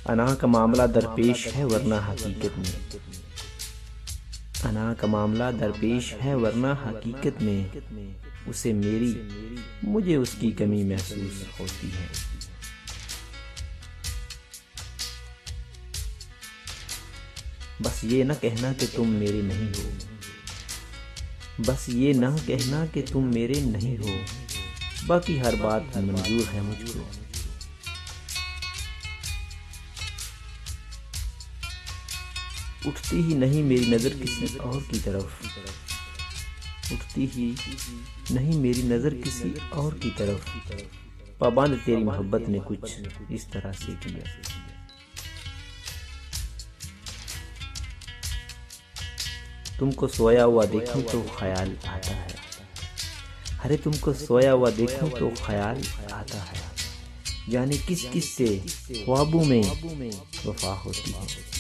अना का मामला दरपेश है वरना हकीकत में, अना का मामला दरपेश है वरना हकीकत में, उसे मेरी मुझे उसकी कमी महसूस होती है। बस ये न कहना कि तुम मेरे नहीं हो, बस ये न कहना कि तुम मेरे नहीं हो, बाकी हर बात मंजूर है मुझको। उठती ही नहीं मेरी नज़र किसी और की तरफ, उठती ही नहीं मेरी नज़र किसी और की तरफ, पाबंद तेरी मोहब्बत ने कुछ इस तरह से किया। तुमको सोया हुआ देखूं तो ख्याल आता है, अरे तुमको सोया हुआ देखूं तो ख्याल आता है, जाने किस किस से ख्वाबों में वफा होती है।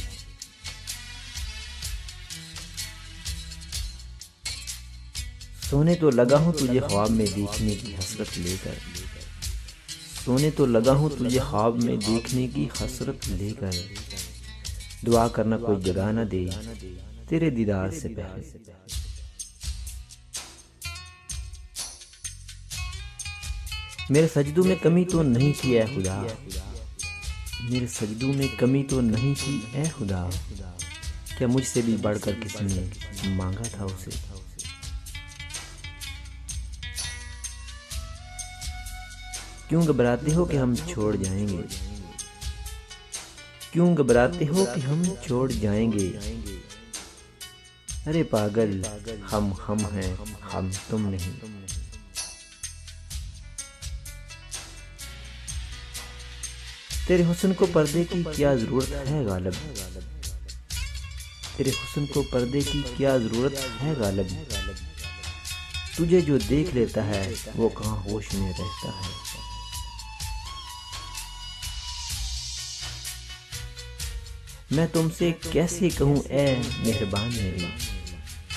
सोने तो लगा हूं तुझे ख्वाब में देखने की हसरत लेकर, सोने तो लगा हूं तुझे ख्वाब में देखने की हसरत लेकर, दुआ करना कोई जगा न दे तेरे दीदार से पहले। मेरे सजदों में कमी तो नहीं थी ऐ खुदा, मेरे सजदों में कमी तो नहीं थी ऐ खुदा, क्या मुझसे भी बढ़कर किसी ने मांगा था उसे। क्यों घबराते हो कि हम छोड़ जाएंगे, क्यों घबराते हो कि हम छोड़ जाएंगे, अरे पागल हम हैं, हम तुम नहीं। तेरे हुस्न को पर्दे की क्या जरूरत है गालिब, तेरे हुस्न को पर्दे की क्या जरूरत है गालिब, तुझे जो देख लेता है वो कहाँ होश में रहता है। मैं तुमसे कैसे कहूँ ए मेहरबान मेरे,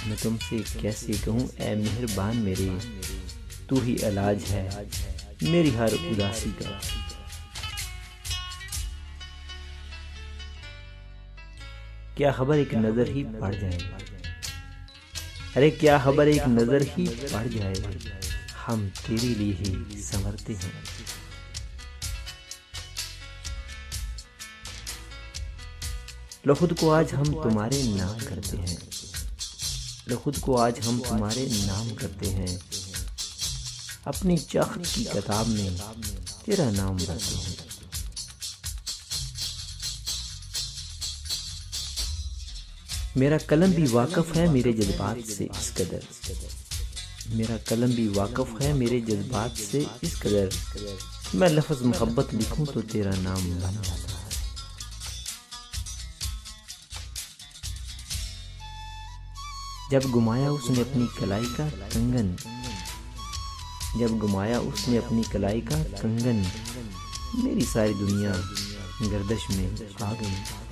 मैं तुमसे कैसे कहूँ ए मेहरबान मेरे, तू ही इलाज है मेरी हर उदासी का। क्या खबर एक नजर ही पड़ जाए, अरे क्या खबर एक नजर ही पड़ जाए, हम तेरे लिए ही संवरते हैं। लो खुद को आज हम तुम्हारे नाम करते हैं, लो खुद को आज हम तुम्हारे नाम करते हैं, अपनी चाहत की किताब में तेरा नाम भरते हैं। मेरा कलम भी वाकिफ है मेरे जज्बात से इस कदर, मेरा कलम भी वाकिफ है मेरे जज्बात से इस कदर, मैं लफ्ज़ मोहब्बत लिखूं तो तेरा नाम बन जाता है। जब घुमाया उसने अपनी कलाई का कंगन, जब घुमाया उसने अपनी कलाई का कंगन, मेरी सारी दुनिया गर्दिश में आ गई।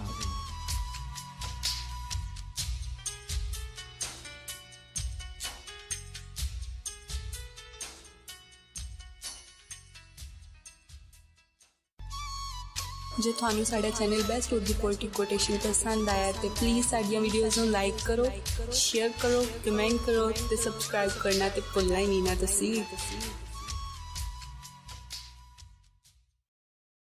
जे थानू साडा channel best Urdu poetic quotation पसंद आया तो प्लीज़ साडियां वीडियोज़ नूं लाइक करो, शेयर करो, कमेंट करो ते सब्सक्राइब करना ते भुलना ही नहीं ना तुसी।